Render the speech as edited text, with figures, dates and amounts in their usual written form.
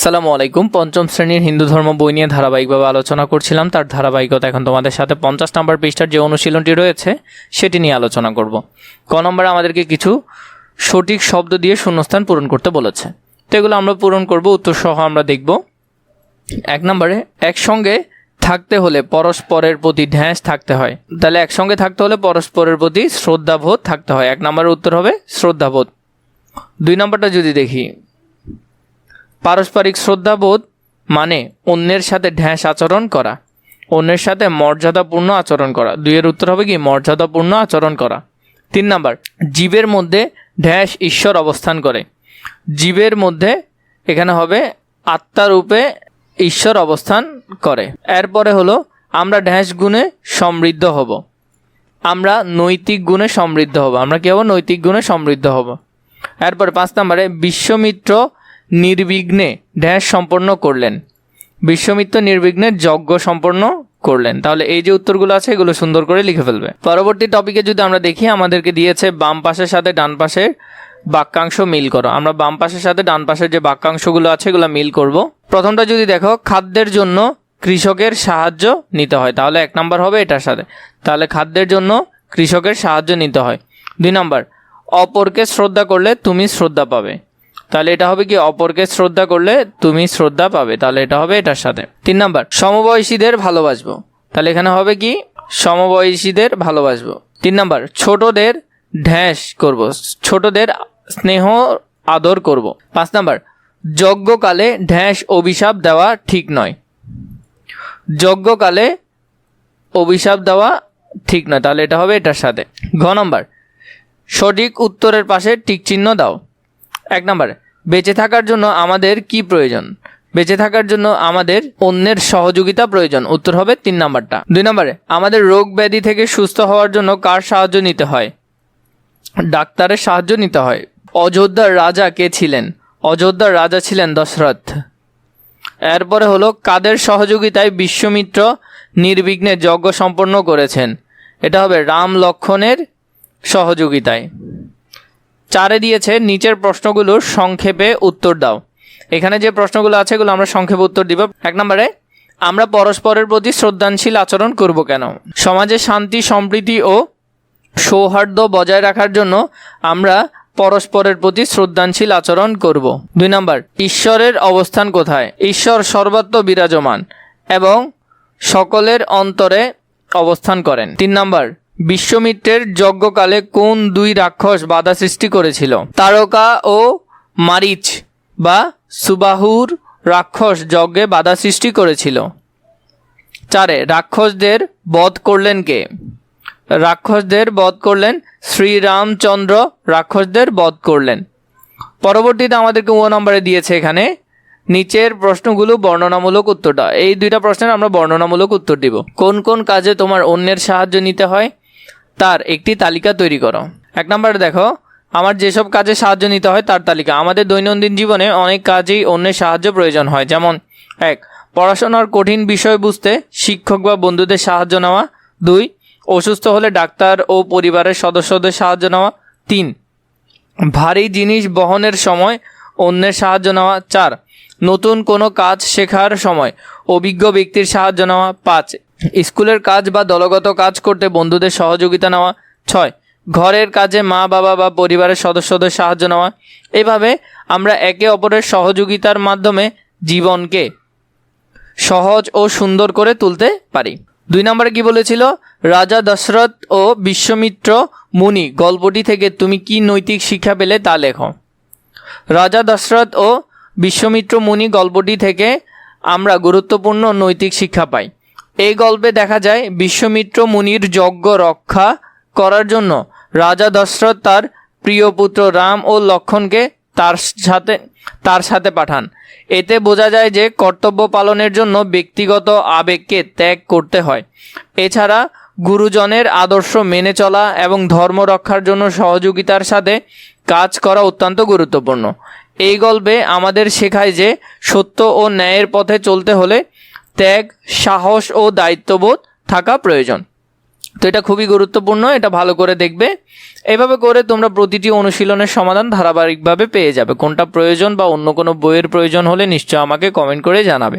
আসসালামু আলাইকুম। পঞ্চম শ্রেণীর হিন্দু ধর্ম বই নিয়ে ধারাবাহিকভাবে আলোচনা করছিলাম। তার ধারাবাহিকতা এখন তোমাদের সাথে 50 নম্বর পৃষ্ঠার যে অনুশীলনটি রয়েছে সেটি নিয়ে আলোচনা করব। ক নম্বরে আমাদেরকে কিছু সঠিক শব্দ দিয়ে শূন্যস্থান পূরণ করতে বলেছে, তো এগুলো আমরা পূরণ করব, উত্তর সহ আমরা দেখব। 1 নম্বরে একসঙ্গে থাকতে হলে পরস্পরের প্রতি ঢ্যাঁস থাকতে হয়, তাহলে একসঙ্গে থাকতে হলে পরস্পরের প্রতি শ্রদ্ধাবোধ থাকতে হয়। 1 নম্বরের উত্তর হবে শ্রদ্ধাবোধ। 2 নম্বরটা যদি দেখি, পারস্পরিক শ্রদ্ধাবোধ মানে অন্যের সাথে ঢ্যাঁস আচরণ করা, অন্যের সাথে মর্যাদাপূর্ণ আচরণ করা। 2 এর উত্তর হবে কি মর্যাদাপূর্ণ আচরণ করা। 3 নম্বর, জীবের মধ্যে ঢ্যাঁস ঈশ্বর অবস্থান করে। জীবের মধ্যে এখানে হবে আত্মারূপে ঈশ্বর অবস্থান করে। এরপরে হলো আমরা ঢ্যাঁস গুণে সমৃদ্ধ হব, আমরা নৈতিক গুণে সমৃদ্ধ হব। আমরা কি হব? নৈতিক গুণে সমৃদ্ধ হব। এরপরে 5 নম্বরে বিশ্বমিত্র নির্বিঘ্নে ঢ্যাঁস সম্পন্ন করলেন, বিশ্বমিত্র নির্বিঘ্নে যজ্ঞ সম্পন্ন করলেন। তাহলে এই যে উত্তরগুলো আছে এগুলো সুন্দর করে লিখে ফেলবে। পরবর্তী টপিকে যদি আমরা দেখি, আমাদেরকে দিয়েছে বাম পাশের সাথে ডান পাশের বাক্যাংশ মিল করো। আমরা বাম পাশের সাথে ডান পাশের যে বাক্যাংশগুলো আছে এগুলো মিল করব। প্রথমটা যদি দেখো, খাদ্যের জন্য কৃষকের সাহায্য নিতে হয়, তাহলে 1 নম্বর হবে এটার সাথে। তাহলে খাদ্যের জন্য কৃষকের সাহায্য নিতে হয়। 2 নম্বর, অপরকে শ্রদ্ধা করলে তুমি শ্রদ্ধা পাবে, তাহলে এটা হবে কি অপরকে শ্রদ্ধা করলে তুমি শ্রদ্ধা পাবে, তাহলে এটা হবে এটার সাথে। 3 নম্বর, সমবয়সীদের ভালোবাসবো, তাহলে এখানে হবে কি সমবয়সীদের ভালোবাসবো। 3 নম্বর, ছোটদের ঢ্যাঁস করব, ছোটদের স্নেহ আদর করব। 5 নম্বর, যজ্ঞকালে ঢ্যাঁস অভিশাপ দেওয়া ঠিক নয়, যজ্ঞকালে অভিশাপ দেওয়া ঠিক নয়, তাহলে এটা হবে এটার সাথে। ঘ নম্বর, সঠিক উত্তরের পাশে টিক চিহ্ন দাও। 1 নম্বর, বেঁচে থাকার জন্য আমাদের কি প্রয়োজন? বেঁচে থাকার জন্য আমাদের অন্যের সহযোগিতা প্রয়োজন, উত্তর হবে 3 নম্বরটা। 2 নম্বরে, আমাদের রোগ ব্যাধি থেকে সুস্থ হওয়ার জন্য কার সাহায্য নিতে হয়? ডাক্তারের সাহায্য নিতে হয়। অযোধ্যার রাজা কে ছিলেন? অযোধ্যার রাজা ছিলেন দশরথ। এরপরে হলো কাদের সহযোগিতায় বিশ্বমিত্র নির্বিঘ্নে যজ্ঞ সম্পন্ন করেছেন? এটা হবে রাম লক্ষ্মণের সহযোগিতায়। 4 দিয়েছে নিচের প্রশ্নগুলোর সংক্ষেপে উত্তর দাও। এখানে যে প্রশ্নগুলো আছে এগুলো আমরা সংক্ষেপে উত্তর দিব। 1 নম্বরে, আমরা পরস্পরের প্রতি শ্রদ্ধাশীল আচরণ করব কেন? সমাজে শান্তি সম্প্রীতি ও সৌহার্দ্য বজায় রাখার জন্য আমরা পরস্পরের প্রতি শ্রদ্ধাশীল আচরণ করব। 2 নম্বর, ঈশ্বরের অবস্থান কোথায়? ঈশ্বর সর্বত্র বিরাজমান এবং সকলের অন্তরে অবস্থান করেন। 3 নম্বর, বিশ্বমিত্রের যজ্ঞকালে কোন 2 রাক্ষস বাধা সৃষ্টি করেছিল? তারকা ও মারিচ বা সুবাহুর রাক্ষস যজ্ঞে বাধা সৃষ্টি করেছিল। 4, রাক্ষসদের বধ করলেন কে? রাক্ষসদের বধ করলেন শ্রীরামচন্দ্র, রাক্ষসদের বধ করলেন। পরবর্তীতে আমাদেরকে 1 নম্বরে দিয়েছে এখানে নিচের প্রশ্নগুলো বর্ণনামূলক উত্তর দাও। এই 2টা প্রশ্নের আমরা বর্ণনামূলক উত্তর দিব। কোন কোন কাজে তোমার অন্যের সাহায্য নিতে হয় তার একটি তালিকা তৈরি করো। 1 নম্বরে দেখো, আমার যেসব কাজে সাহায্য নিতে হয় তার তালিকা। আমাদের দৈনন্দিন জীবনে অনেক কাজেই অন্যের সাহায্য প্রয়োজন হয়, যেমন 1, পড়াশোনার কঠিন বিষয় বুঝতে শিক্ষক বা বন্ধুদের সাহায্য নেওয়া। 2, অসুস্থ হলে ডাক্তার ও পরিবারের সদস্যদের সাহায্য নেওয়া। 3, ভারী জিনিস বহনের সময় অন্যের সাহায্য নেওয়া। 4, নতুন কোনো কাজ শেখার সময় অভিজ্ঞ ব্যক্তির সাহায্য নেওয়া। 5, স্কুলের কাজ বা দলগত কাজ করতে বন্ধুদের সহযোগিতা নেওয়া। 6, ঘরের কাজে মা বাবা বা পরিবারের সদস্যদের সাহায্য নেওয়া। এভাবে আমরা একে অপরের সহযোগিতার মাধ্যমে জীবনকে সহজ ও সুন্দর করে তুলতে পারি। 2 নম্বরে কি বলেছিল? রাজা দশরথ ও বিশ্বমিত্র মুনি গল্পটি থেকে তুমি কি নৈতিক শিক্ষা পেলে তা লেখো। রাজা দশরথ ও বিশ্বমিত্র মুনি গল্পটি থেকে আমরা গুরুত্বপূর্ণ নৈতিক শিক্ষা পাই। এই গল্পে দেখা যায় বিশ্বমিত্র মুনির যজ্ঞ রক্ষা করার জন্য রাজা দশরথ তার প্রিয় পুত্র রাম ও লক্ষ্মণকে তার সাথে পাঠান। এতে বোঝা যায় যে কর্তব্য পালনের জন্য ব্যক্তিগত আবেগকে ত্যাগ করতে হয়। এছাড়া গুরুজনের আদর্শ মেনে চলা এবং ধর্ম রক্ষার জন্য সহযোগিতার সাথে কাজ করা অত্যন্ত গুরুত্বপূর্ণ। এই গল্পে আমাদের শেখায় যে সত্য ও ন্যায়ের পথে চলতে হলে ত্যাগ, সাহস ও দায়িত্ববোধ থাকা প্রয়োজন। তো এটা খুবই গুরুত্বপূর্ণ, এটা ভালো করে দেখবে। এভাবে করে তোমরা প্রতিটি অনুশীলনের সমাধান ধারাবাহিকভাবে পেয়ে যাবে। কোনটা প্রয়োজন বা অন্য কোনো বইয়ের প্রয়োজন হলে নিশ্চয় আমাকে কমেন্ট করে জানাবে।